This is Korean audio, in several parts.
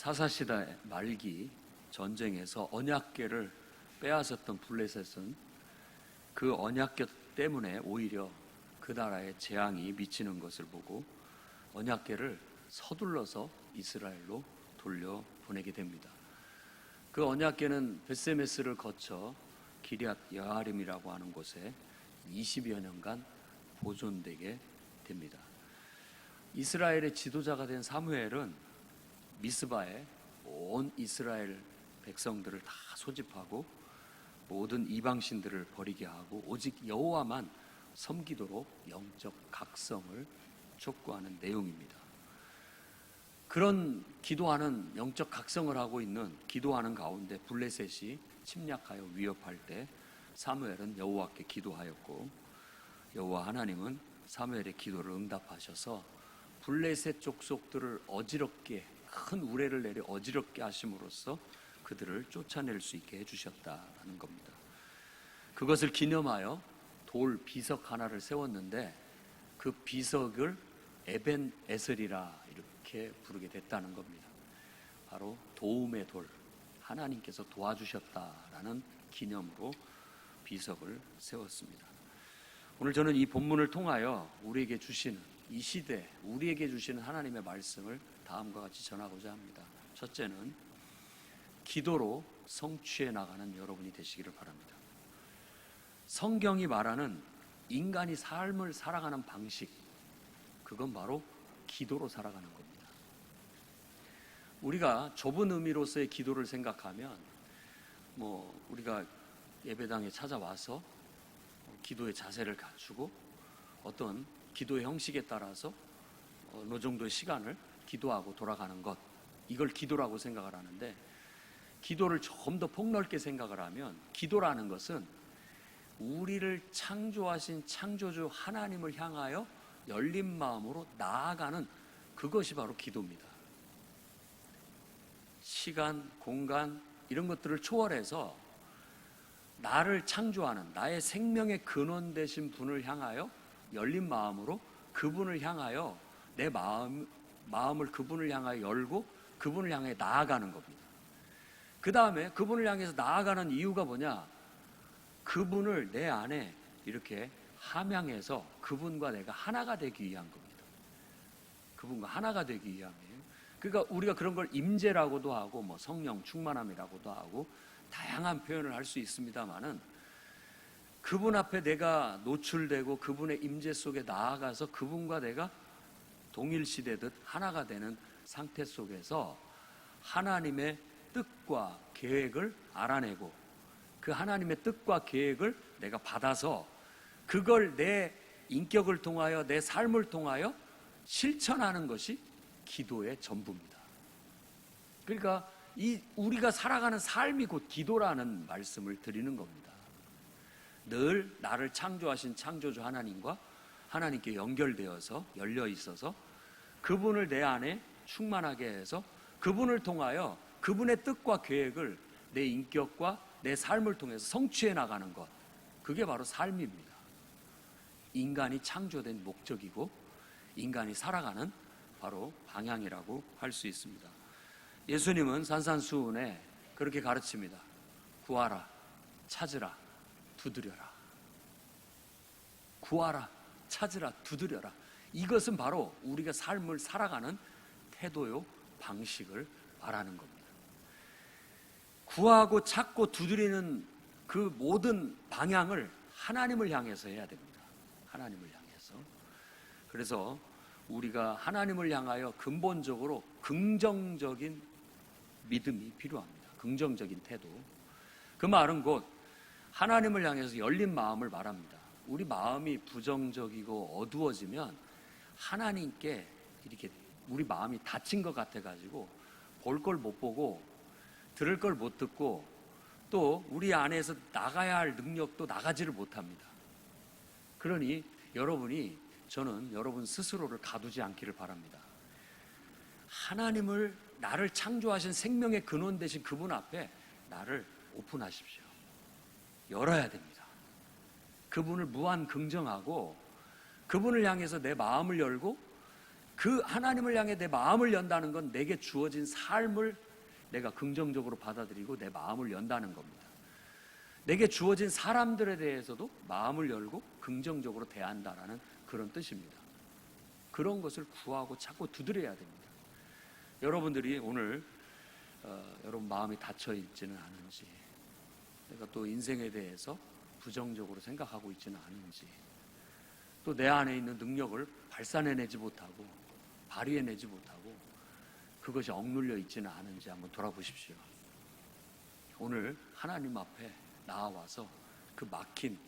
사사시대 말기 전쟁에서 언약궤를 빼앗았던 블레셋은 그 언약궤 때문에 오히려 그 나라에 재앙이 미치는 것을 보고 언약궤를 서둘러서 이스라엘로 돌려보내게 됩니다. 그 언약궤는 베세메스를 거쳐 기럇 여아림이라고 하는 곳에 20여 년간 보존되게 됩니다. 이스라엘의 지도자가 된 사무엘은 미스바에 온 이스라엘 백성들을 다 소집하고 모든 이방신들을 버리게 하고 오직 여호와만 섬기도록 영적 각성을 촉구하는 내용입니다. 그런 기도하는 영적 각성을 하고 있는 기도하는 가운데 블레셋이 침략하여 위협할 때 사무엘은 여호와께 기도하였고 여호와 하나님은 사무엘의 기도를 응답하셔서 블레셋 족속들을 어지럽게 큰 우레를 내려 어지럽게 하심으로써 그들을 쫓아낼 수 있게 해주셨다는 겁니다. 그것을 기념하여 돌 비석 하나를 세웠는데 그 비석을 에벤 에셀이라 이렇게 부르게 됐다는 겁니다. 바로 도움의 돌, 하나님께서 도와주셨다라는 기념으로 비석을 세웠습니다. 오늘 저는 이 본문을 통하여 우리에게 주시는 이 시대 우리에게 주시는 하나님의 말씀을 다음과 같이 전하고자 합니다. 첫째는 기도로 성취해 나가는 여러분이 되시기를 바랍니다. 성경이 말하는 인간이 삶을 살아가는 방식, 그건 바로 기도로 살아가는 겁니다. 우리가 좁은 의미로서의 기도를 생각하면 우리가 예배당에 찾아와서 기도의 자세를 갖추고 어떤 기도의 형식에 따라서 어느 정도의 시간을 기도하고 돌아가는 것, 이걸 기도라고 생각을 하는데, 기도를 좀 더 폭넓게 생각을 하면 기도라는 것은 우리를 창조하신 창조주 하나님을 향하여 열린 마음으로 나아가는 그것이 바로 기도입니다. 시간, 공간 이런 것들을 초월해서 나를 창조하는 나의 생명의 근원 되신 분을 향하여 열린 마음으로 그분을 향하여 내 마음을 그분을 향하여 열고 그분을 향해 나아가는 겁니다. 그 다음에 그분을 향해서 나아가는 이유가 뭐냐? 그분을 내 안에 이렇게 함양해서 그분과 내가 하나가 되기 위한 겁니다. 그분과 하나가 되기 위함이에요. 그러니까 우리가 그런 걸 임재라고도 하고 성령 충만함이라고도 하고 다양한 표현을 할 수 있습니다만은, 그분 앞에 내가 노출되고 그분의 임재 속에 나아가서 그분과 내가 동일시되듯 하나가 되는 상태 속에서 하나님의 뜻과 계획을 알아내고 그 하나님의 뜻과 계획을 내가 받아서 그걸 내 인격을 통하여 내 삶을 통하여 실천하는 것이 기도의 전부입니다. 그러니까 우리가 살아가는 삶이 곧 기도라는 말씀을 드리는 겁니다. 늘 나를 창조하신 창조주 하나님과 하나님께 연결되어서 열려 있어서 그분을 내 안에 충만하게 해서 그분을 통하여 그분의 뜻과 계획을 내 인격과 내 삶을 통해서 성취해 나가는 것, 그게 바로 삶입니다. 인간이 창조된 목적이고 인간이 살아가는 바로 방향이라고 할 수 있습니다. 예수님은 산산수훈에 그렇게 가르칩니다. 구하라, 찾으라, 두드려라. 구하라, 찾으라, 두드려라. 이것은 바로 우리가 삶을 살아가는 태도요, 방식을 말하는 겁니다. 구하고 찾고 두드리는 그 모든 방향을 하나님을 향해서 해야 됩니다. 하나님을 향해서. 그래서 우리가 하나님을 향하여 근본적으로 긍정적인 믿음이 필요합니다. 긍정적인 태도. 그 말은 곧 하나님을 향해서 열린 마음을 말합니다. 우리 마음이 부정적이고 어두워지면 하나님께 이렇게 우리 마음이 닫힌 것 같아가지고 볼 걸 못 보고 들을 걸 못 듣고 또 우리 안에서 나가야 할 능력도 나가지를 못합니다. 그러니 저는 여러분 스스로를 가두지 않기를 바랍니다. 하나님을, 나를 창조하신 생명의 근원 되신 그분 앞에 나를 오픈하십시오. 열어야 됩니다. 그분을 무한 긍정하고 그분을 향해서 내 마음을 열고 그 하나님을 향해 내 마음을 연다는 건 내게 주어진 삶을 내가 긍정적으로 받아들이고 내 마음을 연다는 겁니다. 내게 주어진 사람들에 대해서도 마음을 열고 긍정적으로 대한다라는 그런 뜻입니다. 그런 것을 구하고 찾고 두드려야 됩니다. 여러분들이 오늘 여러분 마음이 닫혀 있지는 않은지, 내가 또 인생에 대해서 부정적으로 생각하고 있지는 않은지, 또 내 안에 있는 능력을 발산해내지 못하고 발휘해내지 못하고 그것이 억눌려 있지는 않은지 한번 돌아보십시오. 오늘 하나님 앞에 나와서 그 막힌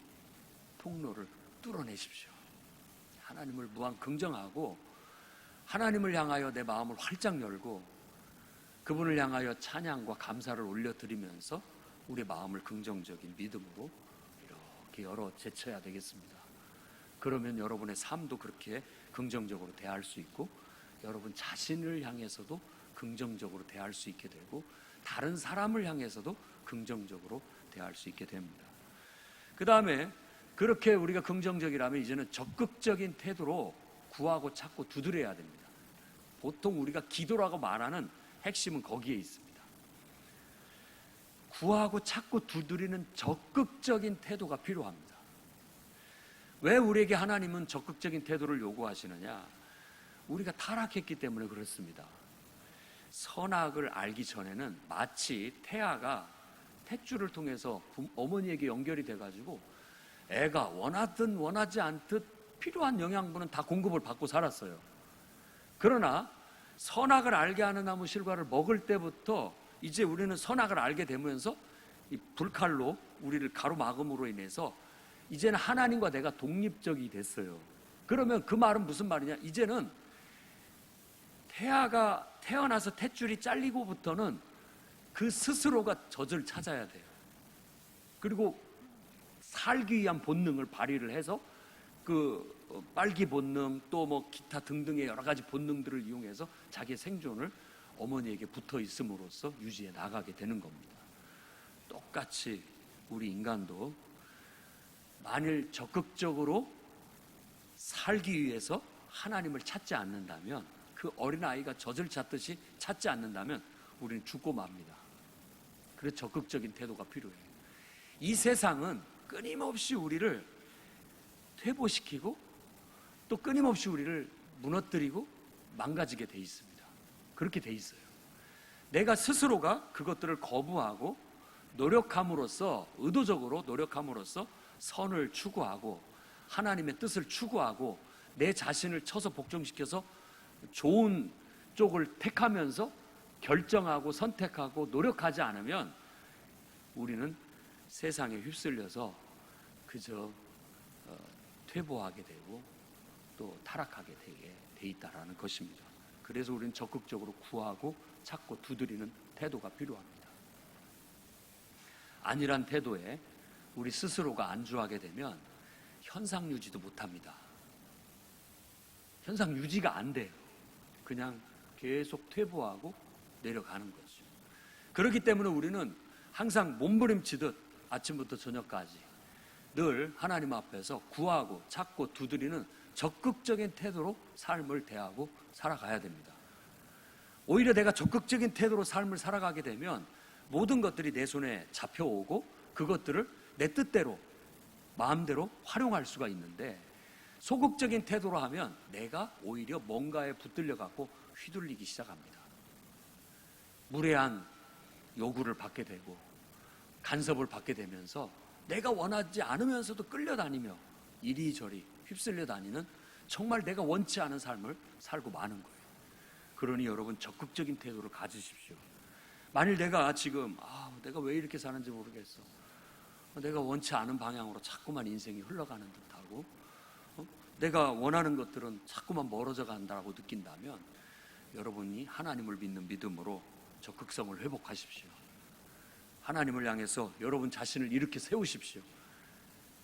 통로를 뚫어내십시오. 하나님을 무한 긍정하고 하나님을 향하여 내 마음을 활짝 열고 그분을 향하여 찬양과 감사를 올려드리면서 우리 마음을 긍정적인 믿음으로 이렇게 열어 제쳐야 되겠습니다. 그러면 여러분의 삶도 그렇게 긍정적으로 대할 수 있고 여러분 자신을 향해서도 긍정적으로 대할 수 있게 되고 다른 사람을 향해서도 긍정적으로 대할 수 있게 됩니다. 그 다음에 그렇게 우리가 긍정적이라면 이제는 적극적인 태도로 구하고 찾고 두드려야 됩니다. 보통 우리가 기도라고 말하는 핵심은 거기에 있습니다. 구하고 찾고 두드리는 적극적인 태도가 필요합니다. 왜 우리에게 하나님은 적극적인 태도를 요구하시느냐? 우리가 타락했기 때문에 그렇습니다. 선악을 알기 전에는 마치 태아가 탯줄을 통해서 어머니에게 연결이 돼가지고 애가 원하든 원하지 않듯 필요한 영양분은 다 공급을 받고 살았어요. 그러나 선악을 알게 하는 나무 실과를 먹을 때부터 이제 우리는 선악을 알게 되면서 이 불칼로 우리를 가로막음으로 인해서 이제는 하나님과 내가 독립적이 됐어요. 그러면 그 말은 무슨 말이냐? 이제는 태아가 태어나서 탯줄이 잘리고부터는 그 스스로가 젖을 찾아야 돼요. 그리고 살기 위한 본능을 발휘를 해서 그 빨기 본능 또 뭐 기타 등등의 여러 가지 본능들을 이용해서 자기의 생존을 어머니에게 붙어 있음으로써 유지해 나가게 되는 겁니다. 똑같이 우리 인간도 만일 적극적으로 살기 위해서 하나님을 찾지 않는다면, 그 어린아이가 젖을 찾듯이 찾지 않는다면 우리는 죽고 맙니다. 그래서 적극적인 태도가 필요해요. 이 세상은 끊임없이 우리를 퇴보시키고 또 끊임없이 우리를 무너뜨리고 망가지게 돼 있습니다. 그렇게 돼 있어요. 내가 스스로가 그것들을 거부하고 노력함으로써, 의도적으로 노력함으로써 선을 추구하고 하나님의 뜻을 추구하고 내 자신을 쳐서 복종시켜서 좋은 쪽을 택하면서 결정하고 선택하고 노력하지 않으면 우리는 세상에 휩쓸려서 그저 퇴보하게 되고 또 타락하게 되게 돼 있다라는 것입니다. 그래서 우리는 적극적으로 구하고 찾고 두드리는 태도가 필요합니다. 안일한 태도에 우리 스스로가 안주하게 되면 현상 유지도 못합니다. 현상 유지가 안 돼요. 그냥 계속 퇴보하고 내려가는 거죠. 그렇기 때문에 우리는 항상 몸부림치듯 아침부터 저녁까지 늘 하나님 앞에서 구하고 찾고 두드리는 적극적인 태도로 삶을 대하고 살아가야 됩니다. 오히려 내가 적극적인 태도로 삶을 살아가게 되면 모든 것들이 내 손에 잡혀오고 그것들을 내 뜻대로 마음대로 활용할 수가 있는데, 소극적인 태도로 하면 내가 오히려 뭔가에 붙들려 갖고 휘둘리기 시작합니다. 무례한 요구를 받게 되고 간섭을 받게 되면서 내가 원하지 않으면서도 끌려다니며 이리저리 휩쓸려 다니는 정말 내가 원치 않은 삶을 살고 마는 거예요. 그러니 여러분 적극적인 태도를 가지십시오. 만일 내가 지금 내가 왜 이렇게 사는지 모르겠어, 내가 원치 않은 방향으로 자꾸만 인생이 흘러가는 듯하고 내가 원하는 것들은 자꾸만 멀어져 간다고 느낀다면 여러분이 하나님을 믿는 믿음으로 적극성을 회복하십시오. 하나님을 향해서 여러분 자신을 이렇게 세우십시오.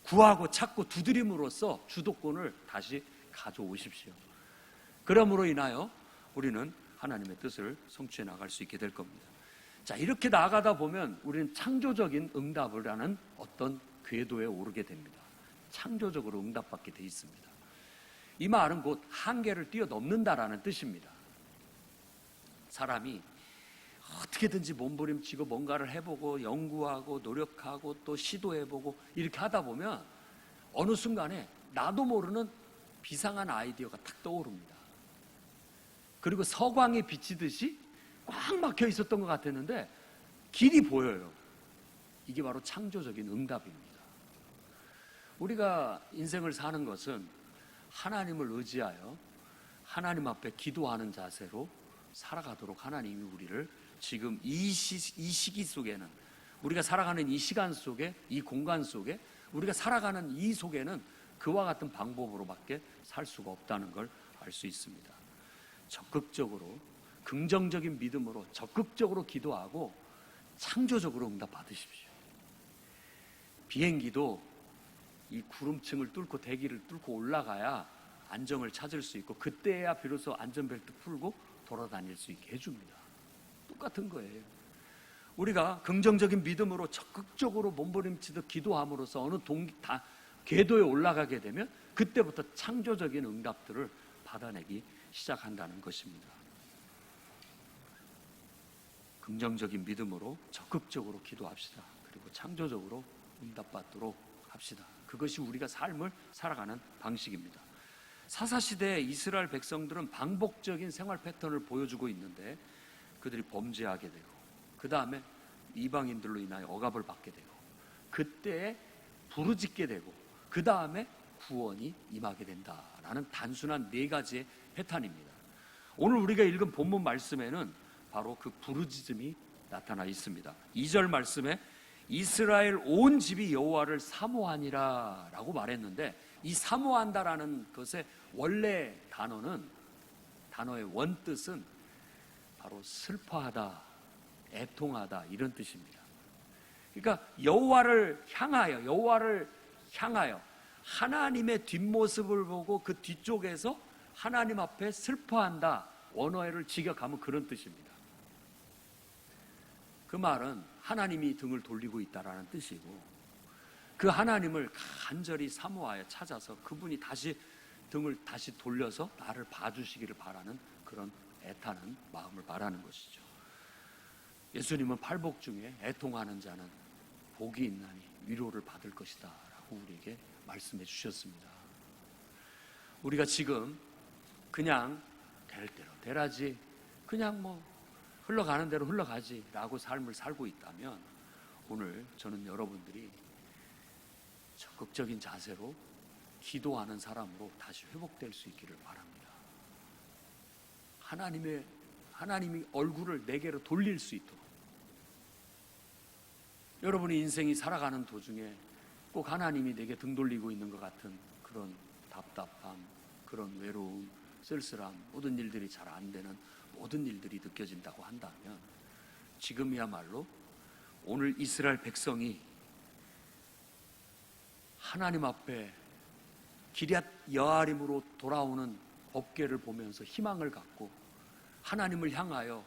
구하고 찾고 두드림으로써 주도권을 다시 가져오십시오. 그러므로 인하여 우리는 하나님의 뜻을 성취해 나갈 수 있게 될 겁니다. 자, 이렇게 나아가다 보면 우리는 창조적인 응답을 하는 어떤 궤도에 오르게 됩니다. 창조적으로 응답받게 돼 있습니다. 이 말은 곧 한계를 뛰어넘는다라는 뜻입니다. 사람이 어떻게든지 몸부림치고 뭔가를 해보고 연구하고 노력하고 또 시도해보고 이렇게 하다 보면 어느 순간에 나도 모르는 비상한 아이디어가 탁 떠오릅니다. 그리고 서광이 비치듯이 꽉 막혀 있었던 것 같았는데 길이 보여요. 이게 바로 창조적인 응답입니다. 우리가 인생을 사는 것은 하나님을 의지하여 하나님 앞에 기도하는 자세로 살아가도록 하나님이 우리를 지금 이 시기 속에는, 우리가 살아가는 이 시간 속에, 이 공간 속에, 우리가 살아가는 이 속에는 그와 같은 방법으로밖에 살 수가 없다는 걸 알 수 있습니다. 적극적으로, 긍정적인 믿음으로 적극적으로 기도하고 창조적으로 응답 받으십시오. 비행기도 이 구름층을 뚫고 대기를 뚫고 올라가야 안정을 찾을 수 있고 그때야 비로소 안전벨트 풀고 돌아다닐 수 있게 해줍니다. 똑같은 거예요. 우리가 긍정적인 믿음으로 적극적으로 몸부림치듯 기도함으로써 어느 궤도에 올라가게 되면 그때부터 창조적인 응답들을 받아내기 시작한다는 것입니다. 긍정적인 믿음으로 적극적으로 기도합시다. 그리고 창조적으로 응답받도록 합시다. 그것이 우리가 삶을 살아가는 방식입니다. 사사시대의 이스라엘 백성들은 반복적인 생활 패턴을 보여주고 있는데 그들이 범죄하게 되고 그 다음에 이방인들로 인하여 억압을 받게 되고 그때에 부르짖게 되고 그 다음에 구원이 임하게 된다라는 단순한 네 가지의 패턴입니다. 오늘 우리가 읽은 본문 말씀에는 바로 그 부르짖음이 나타나 있습니다. 2절 말씀에 이스라엘 온 집이 여호와를 사모하니라 라고 말했는데 이 사모한다라는 것의 원래 단어의 원뜻은 바로 슬퍼하다, 애통하다 이런 뜻입니다. 그러니까 여호와를 향하여 하나님의 뒷모습을 보고 그 뒤쪽에서 하나님 앞에 슬퍼한다, 원어를 직역하면 그런 뜻입니다. 그 말은 하나님이 등을 돌리고 있다라는 뜻이고 그 하나님을 간절히 사모하여 찾아서 그분이 등을 다시 돌려서 나를 봐주시기를 바라는 그런 애타는 마음을 말하는 것이죠. 예수님은 팔복 중에 애통하는 자는 복이 있나니 위로를 받을 것이다 라고 우리에게 말씀해 주셨습니다. 우리가 지금 그냥 될 대로 되라지, 그냥 흘러가는 대로 흘러가지 라고 삶을 살고 있다면 오늘 저는 여러분들이 적극적인 자세로 기도하는 사람으로 다시 회복될 수 있기를 바랍니다. 하나님이 얼굴을 내게로 돌릴 수 있도록 여러분의 인생이 살아가는 도중에 꼭 하나님이 내게 등 돌리고 있는 것 같은 그런 답답함, 그런 외로움, 쓸쓸함, 모든 일들이 잘 안 되는 모든 일들이 느껴진다고 한다면 지금이야말로 오늘 이스라엘 백성이 하나님 앞에 기럇 여아림으로 돌아오는 법궤를 보면서 희망을 갖고 하나님을 향하여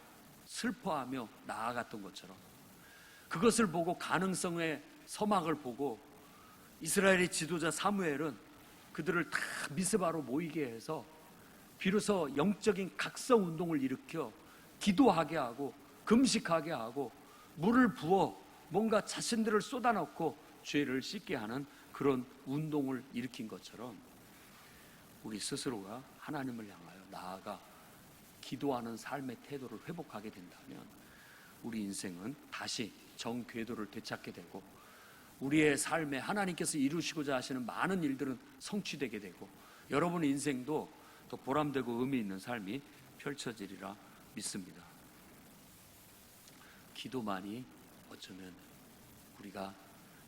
슬퍼하며 나아갔던 것처럼 그것을 보고 가능성의 서막을 보고 이스라엘의 지도자 사무엘은 그들을 다 미스바로 모이게 해서 비로소 영적인 각성 운동을 일으켜 기도하게 하고 금식하게 하고 물을 부어 뭔가 자신들을 쏟아넣고 죄를 씻게 하는 그런 운동을 일으킨 것처럼 우리 스스로가 하나님을 향하여 나아가 기도하는 삶의 태도를 회복하게 된다면 우리 인생은 다시 정궤도를 되찾게 되고 우리의 삶에 하나님께서 이루시고자 하시는 많은 일들은 성취되게 되고 여러분의 인생도 더 보람되고 의미 있는 삶이 펼쳐지리라 믿습니다. 기도만이 어쩌면 우리가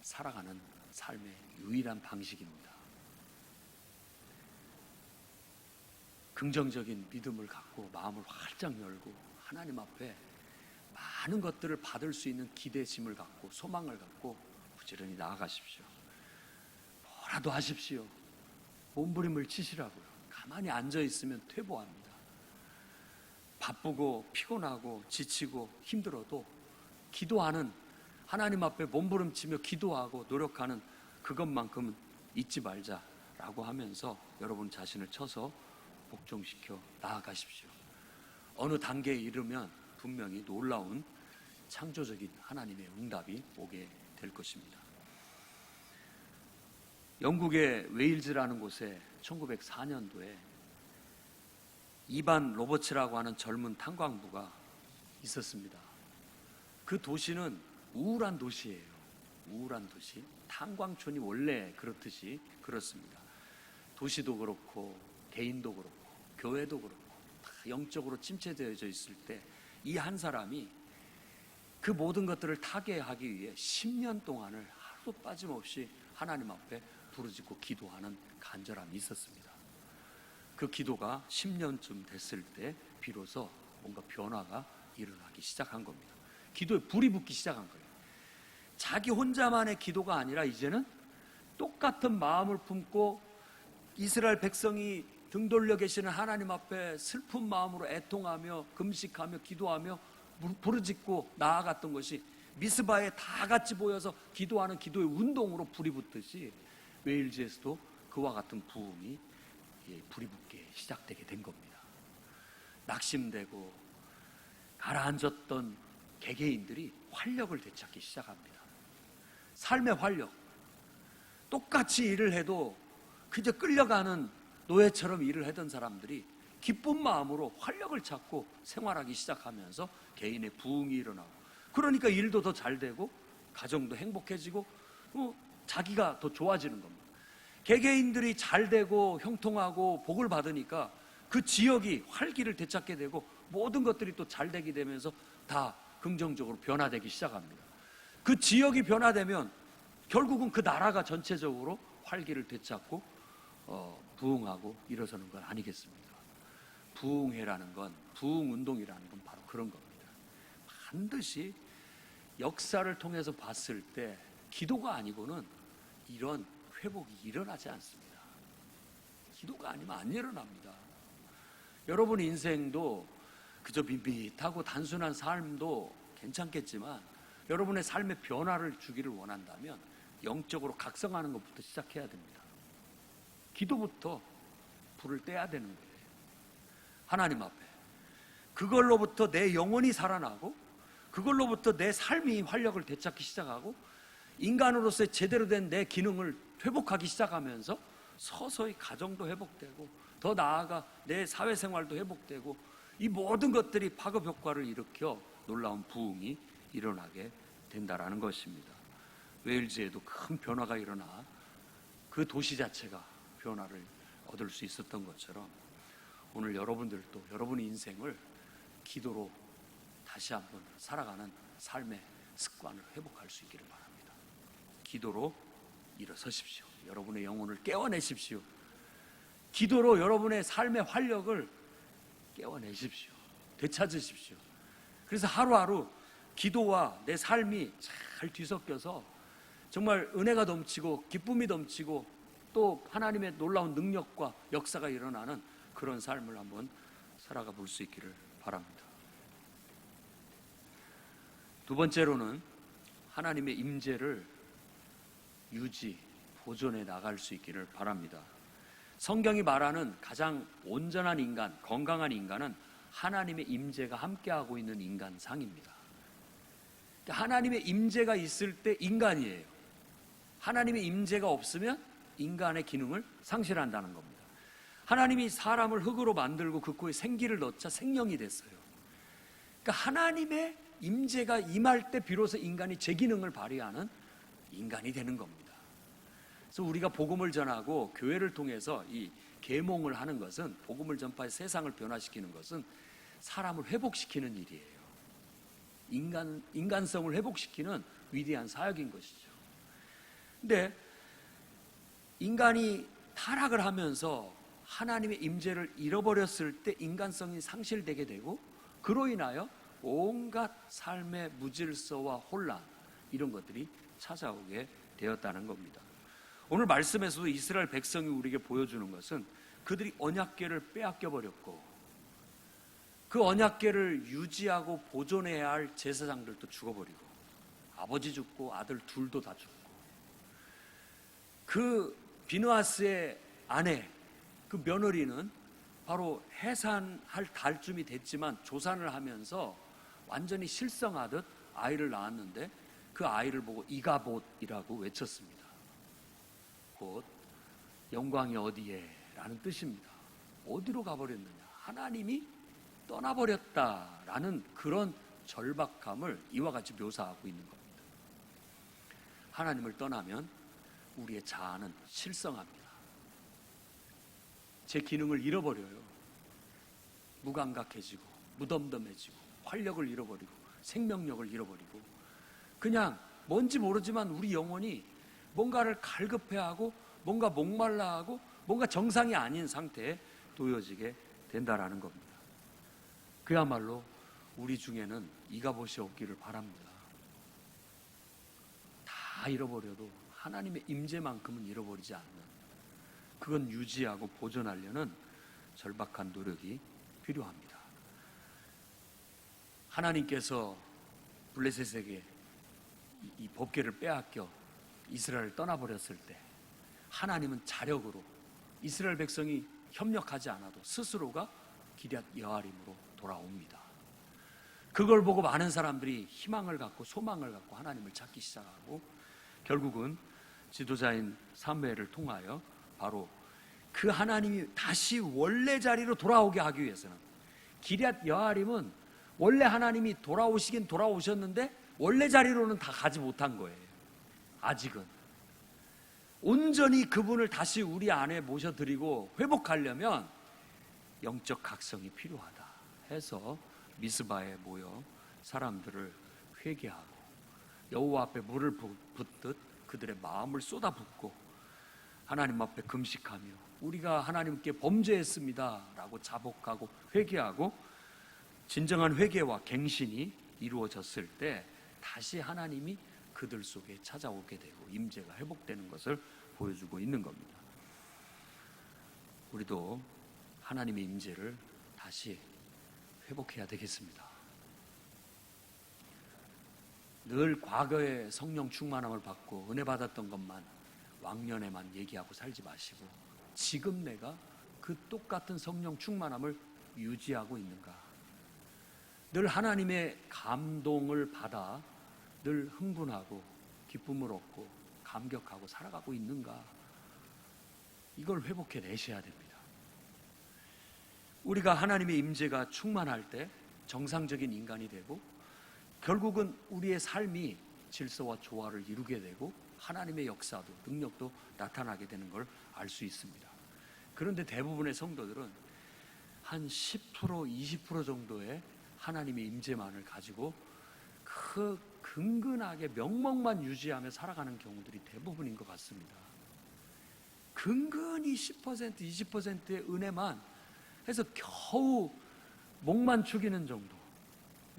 살아가는 삶의 유일한 방식입니다. 긍정적인 믿음을 갖고 마음을 활짝 열고 하나님 앞에 많은 것들을 받을 수 있는 기대심을 갖고 소망을 갖고 부지런히 나아가십시오. 뭐라도 하십시오. 몸부림을 치시라고요. 가만히 앉아있으면 퇴보합니다. 바쁘고 피곤하고 지치고 힘들어도 기도하는 하나님 앞에 몸부림치며 기도하고 노력하는 그것만큼은 잊지 말자 라고 하면서 여러분 자신을 쳐서 복종시켜 나아가십시오. 어느 단계에 이르면 분명히 놀라운 창조적인 하나님의 응답이 오게 될 것입니다. 영국의 웨일즈라는 곳에 1904년도에 이반 로버츠라고 하는 젊은 탄광부가 있었습니다. 그 도시는 우울한 도시예요. 우울한 도시. 탄광촌이 원래 그렇듯이 그렇습니다. 도시도 그렇고 개인도 그렇고 교회도 그렇고 다 영적으로 침체되어져 있을 때 이 한 사람이 그 모든 것들을 타개하기 위해 10년 동안을 하루 빠짐없이 하나님 앞에 부르짖고 기도하는 간절함이 있었습니다. 그 기도가 10년쯤 됐을 때 비로소 뭔가 변화가 일어나기 시작한 겁니다. 기도에 불이 붙기 시작한 거예요. 자기 혼자만의 기도가 아니라 이제는 똑같은 마음을 품고 이스라엘 백성이 등 돌려 계시는 하나님 앞에 슬픈 마음으로 애통하며 금식하며 기도하며 부르짖고 나아갔던 것이 미스바에 다 같이 모여서 기도하는 기도의 운동으로 불이 붙듯이 웨일즈에서도 그와 같은 부흥이 불이 붙게 시작되게 된 겁니다. 낙심되고 가라앉았던 개개인들이 활력을 되찾기 시작합니다. 삶의 활력. 똑같이 일을 해도 그저 끌려가는 노예처럼 일을 하던 사람들이 기쁜 마음으로 활력을 찾고 생활하기 시작하면서 개인의 부흥이 일어나고, 그러니까 일도 더 잘 되고 가정도 행복해지고 자기가 더 좋아지는 겁니다. 개개인들이 잘 되고 형통하고 복을 받으니까 그 지역이 활기를 되찾게 되고 모든 것들이 또 잘 되게 되면서 다 긍정적으로 변화되기 시작합니다. 그 지역이 변화되면 결국은 그 나라가 전체적으로 활기를 되찾고 부흥하고 일어서는 건 아니겠습니까? 부흥회라는 건, 부흥운동이라는 건 바로 그런 겁니다. 반드시 역사를 통해서 봤을 때 기도가 아니고는 이런 회복이 일어나지 않습니다. 기도가 아니면 안 일어납니다. 여러분 인생도 그저 밋밋하고 단순한 삶도 괜찮겠지만 여러분의 삶의 변화를 주기를 원한다면 영적으로 각성하는 것부터 시작해야 됩니다. 기도부터 불을 떼야 되는 거예요. 하나님 앞에. 그걸로부터 내 영혼이 살아나고 그걸로부터 내 삶이 활력을 되찾기 시작하고 인간으로서의 제대로 된 내 기능을 회복하기 시작하면서 서서히 가정도 회복되고 더 나아가 내 사회생활도 회복되고 이 모든 것들이 파급 효과를 일으켜 놀라운 부흥이 일어나게 된다라는 것입니다. 웨일즈에도 큰 변화가 일어나 그 도시 자체가 변화를 얻을 수 있었던 것처럼 오늘 여러분들도 여러분의 인생을 기도로 다시 한번 살아가는 삶의 습관을 회복할 수 있기를 바랍니다. 기도로 일어서십시오. 여러분의 영혼을 깨워내십시오. 기도로 여러분의 삶의 활력을 깨워내십시오. 되찾으십시오. 그래서 하루하루 기도와 내 삶이 잘 뒤섞여서 정말 은혜가 넘치고 기쁨이 넘치고 또 하나님의 놀라운 능력과 역사가 일어나는 그런 삶을 한번 살아가 볼 수 있기를 바랍니다. 두 번째로는 하나님의 임재를 유지, 보존해 나갈 수 있기를 바랍니다. 성경이 말하는 가장 온전한 인간, 건강한 인간은 하나님의 임재가 함께하고 있는 인간상입니다. 하나님의 임재가 있을 때 인간이에요. 하나님의 임재가 없으면 인간의 기능을 상실한다는 겁니다. 하나님이 사람을 흙으로 만들고 그 코에 생기를 넣자 생명이 됐어요. 그러니까 하나님의 임재가 임할 때 비로소 인간이 제 기능을 발휘하는 인간이 되는 겁니다. 그래서 우리가 복음을 전하고 교회를 통해서 이 계몽을 하는 것은, 복음을 전파해 세상을 변화시키는 것은 사람을 회복시키는 일이에요. 인간성을 회복시키는 위대한 사역인 것이죠. 근데 인간이 타락을 하면서 하나님의 임재를 잃어버렸을 때 인간성이 상실되게 되고 그로 인하여 온갖 삶의 무질서와 혼란, 이런 것들이 찾아오게 되었다는 겁니다. 오늘 말씀에서도 이스라엘 백성이 우리에게 보여주는 것은 그들이 언약궤를 빼앗겨 버렸고 그 언약궤를 유지하고 보존해야 할 제사장들도 죽어버리고 아버지 죽고 아들 둘도 다 죽고 그 비느하스의 아내, 그 며느리는 바로 해산할 달쯤이 됐지만 조산을 하면서 완전히 실성하듯 아이를 낳았는데 그 아이를 보고 이가봇이라고 외쳤습니다. 곧 영광이 어디에? 라는 뜻입니다. 어디로 가버렸느냐? 하나님이 떠나버렸다라는 그런 절박함을 이와 같이 묘사하고 있는 겁니다. 하나님을 떠나면 우리의 자아는 실성합니다. 제 기능을 잃어버려요. 무감각해지고 무덤덤해지고 활력을 잃어버리고 생명력을 잃어버리고 그냥 뭔지 모르지만 우리 영혼이 뭔가를 갈급해하고 뭔가 목말라하고 뭔가 정상이 아닌 상태에 놓여지게 된다라는 겁니다. 그야말로 우리 중에는 이가봇이 없기를 바랍니다. 다 잃어버려도 하나님의 임재만큼은 잃어버리지 않는, 그건 유지하고 보존하려는 절박한 노력이 필요합니다. 하나님께서 블레셋에게 이 법궤를 빼앗겨 이스라엘을 떠나버렸을 때 하나님은 자력으로 이스라엘 백성이 협력하지 않아도 스스로가 기럇 여아림으로 돌아옵니다. 그걸 보고 많은 사람들이 희망을 갖고 소망을 갖고 하나님을 찾기 시작하고 결국은 지도자인 사무엘을 통하여 바로 그 하나님이 다시 원래 자리로 돌아오게 하기 위해서는, 기럇 여아림은 원래 하나님이 돌아오시긴 돌아오셨는데 원래 자리로는 다 가지 못한 거예요. 아직은 온전히 그분을 다시 우리 안에 모셔드리고 회복하려면 영적 각성이 필요하다 해서 미스바에 모여 사람들을 회개하고 여호와 앞에 물을 붓듯 그들의 마음을 쏟아붓고 하나님 앞에 금식하며 우리가 하나님께 범죄했습니다 라고 자복하고 회개하고 진정한 회개와 갱신이 이루어졌을 때 다시 하나님이 그들 속에 찾아오게 되고 임재가 회복되는 것을 보여주고 있는 겁니다. 우리도 하나님의 임재를 다시 회복해야 되겠습니다. 늘 과거의 성령 충만함을 받고 은혜 받았던 것만 왕년에만 얘기하고 살지 마시고 지금 내가 그 똑같은 성령 충만함을 유지하고 있는가? 늘 하나님의 감동을 받아 늘 흥분하고 기쁨을 얻고 감격하고 살아가고 있는가? 이걸 회복해 내셔야 됩니다. 우리가 하나님의 임재가 충만할 때 정상적인 인간이 되고 결국은 우리의 삶이 질서와 조화를 이루게 되고 하나님의 역사도 능력도 나타나게 되는 걸 알 수 있습니다. 그런데 대부분의 성도들은 한 10%, 20% 정도의 하나님의 임재만을 가지고 그 근근하게 명목만 유지하며 살아가는 경우들이 대부분인 것 같습니다. 근근히 10%, 20%의 은혜만 해서 겨우 목만 축이는 정도.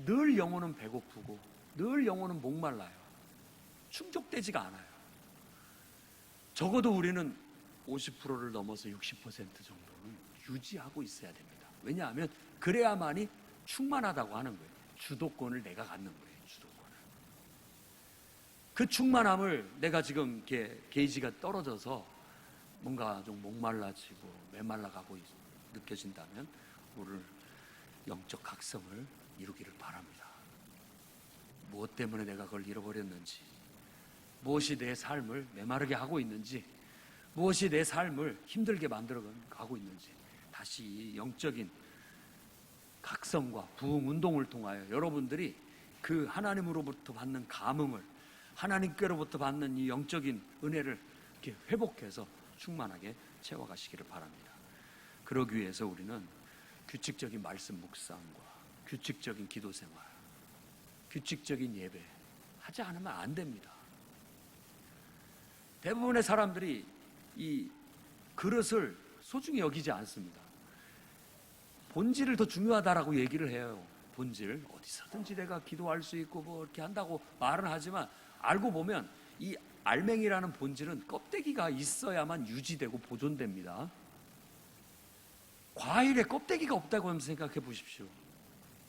늘 영혼은 배고프고 늘 영혼은 목말라요. 충족되지가 않아요. 적어도 우리는 50%를 넘어서 60% 정도는 유지하고 있어야 됩니다. 왜냐하면 그래야만이 충만하다고 하는 거예요. 주도권을 내가 갖는 거예요. 주도권을. 그 충만함을 내가 지금 이렇게 게이지가 떨어져서 뭔가 좀 목말라지고 메말라가고 느껴진다면 오늘 영적 각성을 이루기를 바랍니다. 무엇 때문에 내가 그걸 잃어버렸는지, 무엇이 내 삶을 메마르게 하고 있는지, 무엇이 내 삶을 힘들게 만들어 가고 있는지 다시 영적인 각성과 부흥 운동을 통하여 여러분들이 그 하나님으로부터 받는 감흥을, 하나님께로부터 받는 이 영적인 은혜를 이렇게 회복해서 충만하게 채워가시기를 바랍니다. 그러기 위해서 우리는 규칙적인 말씀 묵상과 규칙적인 기도 생활, 규칙적인 예배 하지 않으면 안 됩니다. 대부분의 사람들이 이 그릇을 소중히 여기지 않습니다. 본질을 더 중요하다라고 얘기를 해요. 본질, 어디서든지 내가 기도할 수 있고 뭐 이렇게 한다고 말은 하지만 알고 보면 이 알맹이라는 본질은 껍데기가 있어야만 유지되고 보존됩니다. 과일에 껍데기가 없다고 한번 생각해 보십시오.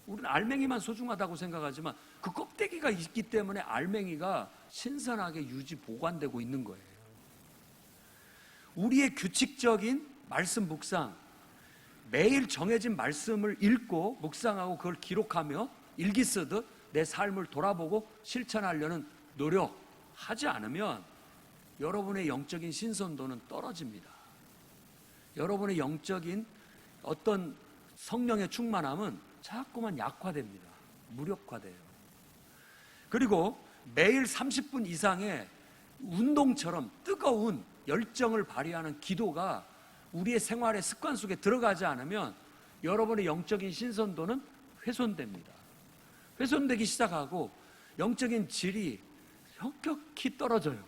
우리는 알맹이만 소중하다고 생각하지만 그 껍데기가 있기 때문에 알맹이가 신선하게 유지 보관되고 있는 거예요. 우리의 규칙적인 말씀 묵상, 매일 정해진 말씀을 읽고 묵상하고 그걸 기록하며 일기 쓰듯 내 삶을 돌아보고 실천하려는 노력하지 않으면 여러분의 영적인 신선도는 떨어집니다. 여러분의 영적인 어떤 성령의 충만함은 자꾸만 약화됩니다. 무력화돼요. 그리고 매일 30분 이상의 운동처럼 뜨거운 열정을 발휘하는 기도가 우리의 생활의 습관 속에 들어가지 않으면 여러분의 영적인 신선도는 훼손됩니다. 훼손되기 시작하고 영적인 질이 현격히 떨어져요.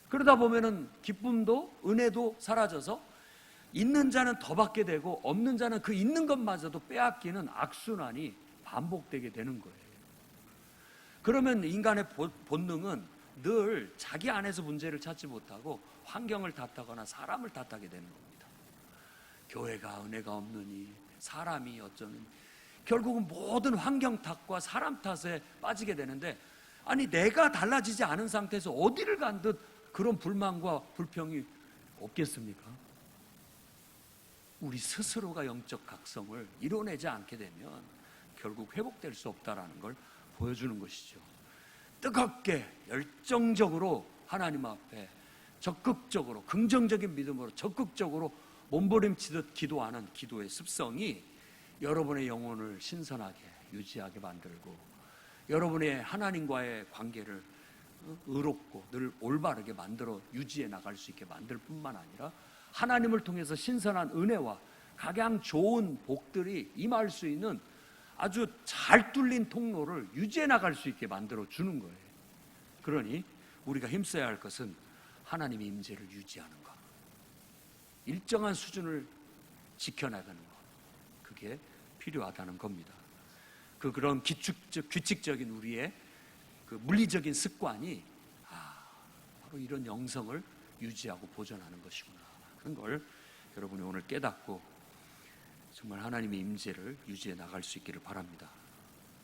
그러다 보면은 기쁨도 은혜도 사라져서 있는 자는 더 받게 되고 없는 자는 그 있는 것마저도 빼앗기는 악순환이 반복되게 되는 거예요. 그러면 인간의 본능은 늘 자기 안에서 문제를 찾지 못하고 환경을 탓하거나 사람을 탓하게 되는 겁니다. 교회가 은혜가 없느니, 사람이 어쩌느니, 결국은 모든 환경 탓과 사람 탓에 빠지게 되는데, 아니 내가 달라지지 않은 상태에서 어디를 간 듯 그런 불만과 불평이 없겠습니까? 우리 스스로가 영적 각성을 이뤄내지 않게 되면 결국 회복될 수 없다는 걸 보여주는 것이죠. 뜨겁게 열정적으로 하나님 앞에 적극적으로 긍정적인 믿음으로 적극적으로 몸부림치듯 기도하는 기도의 습성이 여러분의 영혼을 신선하게 유지하게 만들고 여러분의 하나님과의 관계를 의롭고 늘 올바르게 만들어 유지해 나갈 수 있게 만들 뿐만 아니라 하나님을 통해서 신선한 은혜와 각양 좋은 복들이 임할 수 있는 아주 잘 뚫린 통로를 유지해 나갈 수 있게 만들어 주는 거예요. 그러니 우리가 힘써야 할 것은 하나님의 임재를 유지하는 것, 일정한 수준을 지켜나가는 것, 그게 필요하다는 겁니다. 그런 규칙적인 우리의 그 물리적인 습관이 바로 이런 영성을 유지하고 보존하는 것이구나 하는 걸 여러분이 오늘 깨닫고 정말 하나님의 임재를 유지해 나갈 수 있기를 바랍니다.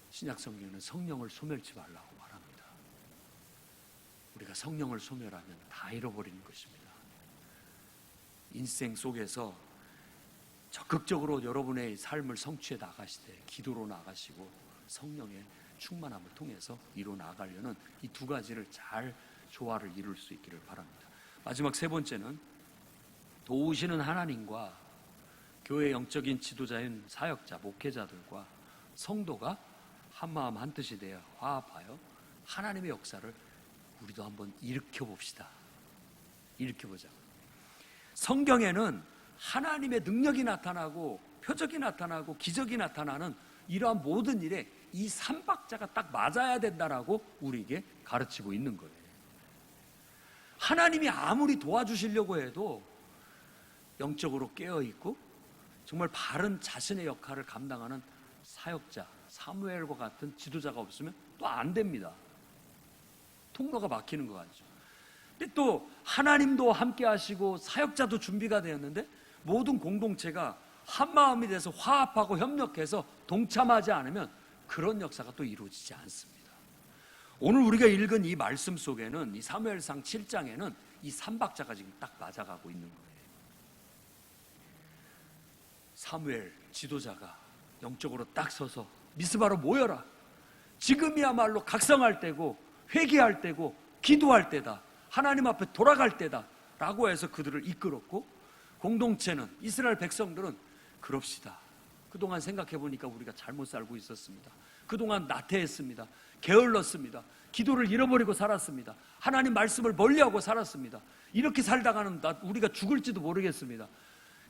신약 성경에는 성령을 소멸치 말라고 말합니다. 우리가 성령을 소멸하면 다 잃어버리는 것입니다. 인생 속에서 적극적으로 여러분의 삶을 성취해 나가시되 기도로 나가시고 성령의 충만함을 통해서 이루어 나가려는 이 두 가지를 잘 조화를 이룰 수 있기를 바랍니다. 마지막 세 번째는 도우시는 하나님과 교회 영적인 지도자인 사역자, 목회자들과 성도가 한마음 한뜻이 되어 화합하여 하나님의 역사를 우리도 한번 일으켜 봅시다. 일으켜보자. 성경에는 하나님의 능력이 나타나고 표적이 나타나고 기적이 나타나는 이러한 모든 일에 이 삼박자가 딱 맞아야 된다라고 우리에게 가르치고 있는 거예요. 하나님이 아무리 도와주시려고 해도 영적으로 깨어있고 정말 바른 자신의 역할을 감당하는 사역자, 사무엘과 같은 지도자가 없으면 또 안 됩니다. 통로가 막히는 것 같죠. 근데 또 하나님도 함께 하시고 사역자도 준비가 되었는데 모든 공동체가 한마음이 돼서 화합하고 협력해서 동참하지 않으면 그런 역사가 또 이루어지지 않습니다. 오늘 우리가 읽은 이 말씀 속에는 이 사무엘상 7장에는 이 삼박자가 지금 딱 맞아가고 있는 거예요. 사무엘 지도자가 영적으로 딱 서서 미스바로 모여라. 지금이야말로 각성할 때고 회개할 때고 기도할 때다. 하나님 앞에 돌아갈 때다 라고 해서 그들을 이끌었고 공동체는 이스라엘 백성들은 그럽시다. 그동안 생각해 보니까 우리가 잘못 살고 있었습니다. 그동안 나태했습니다. 게을렀습니다. 기도를 잃어버리고 살았습니다. 하나님 말씀을 멀리하고 살았습니다. 이렇게 살다가는 우리가 죽을지도 모르겠습니다.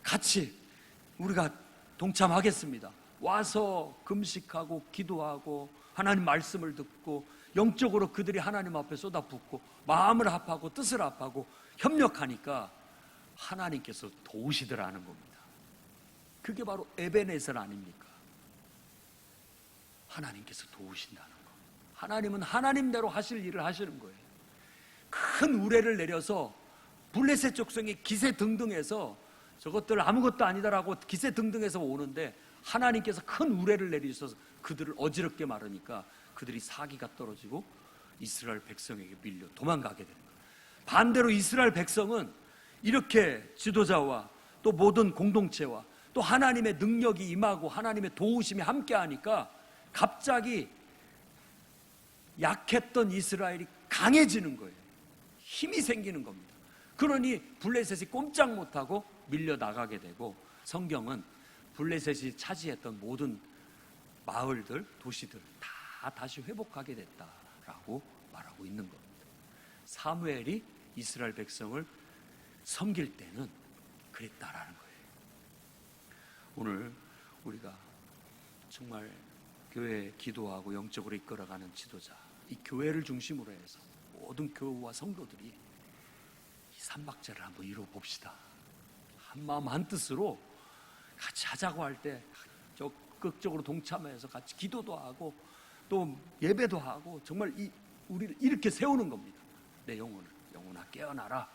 같이 우리가 동참하겠습니다. 와서 금식하고 기도하고 하나님 말씀을 듣고 영적으로 그들이 하나님 앞에 쏟아붓고 마음을 합하고 뜻을 합하고 협력하니까 하나님께서 도우시더라는 겁니다. 그게 바로 에베네셀 아닙니까? 하나님께서 도우신다는 거. 하나님은 하나님대로 하실 일을 하시는 거예요. 큰 우레를 내려서 블레셋 족속이 기세등등해서 저것들 아무것도 아니다라고 기세등등해서 오는데 하나님께서 큰 우레를 내리셔서 그들을 어지럽게 마르니까 그들이 사기가 떨어지고 이스라엘 백성에게 밀려 도망가게 되는 거예요. 반대로 이스라엘 백성은 이렇게 지도자와 또 모든 공동체와 또 하나님의 능력이 임하고 하나님의 도우심이 함께하니까 갑자기 약했던 이스라엘이 강해지는 거예요. 힘이 생기는 겁니다. 그러니 블레셋이 꼼짝 못하고 밀려나가게 되고, 성경은 블레셋이 차지했던 모든 마을들, 도시들 다 다시 회복하게 됐다라고 말하고 있는 겁니다. 사무엘이 이스라엘 백성을 섬길 때는 그랬다라는 거예요. 오늘 우리가 정말 교회 기도하고 영적으로 이끌어가는 지도자, 이 교회를 중심으로 해서 모든 교우와 성도들이 이 삼박자를 한번 이루어 봅시다. 한 마음 한 뜻으로 같이 하자고 할 때 적극적으로 동참해서 같이 기도도 하고 또 예배도 하고, 정말 우리를 이렇게 세우는 겁니다. 내 영혼아 깨어나라.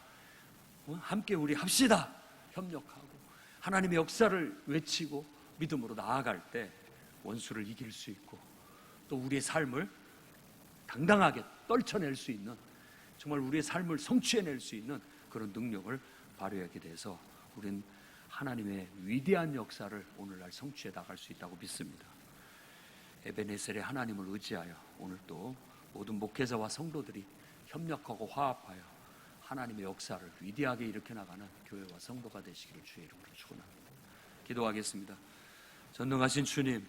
함께 우리 합시다. 협력하고 하나님의 역사를 외치고 믿음으로 나아갈 때 원수를 이길 수 있고, 또 우리의 삶을 당당하게 떨쳐낼 수 있는, 정말 우리의 삶을 성취해낼 수 있는 그런 능력을 발휘하게 돼서 우리는 하나님의 위대한 역사를 오늘날 성취해 나갈 수 있다고 믿습니다. 에베네셀의 하나님을 의지하여 오늘 또 모든 목회자와 성도들이 협력하고 화합하여 하나님의 역사를 위대하게 일으켜 나가는 교회와 성도가 되시기를 주의 이름으로 축원합니다. 기도하겠습니다. 전능하신 주님,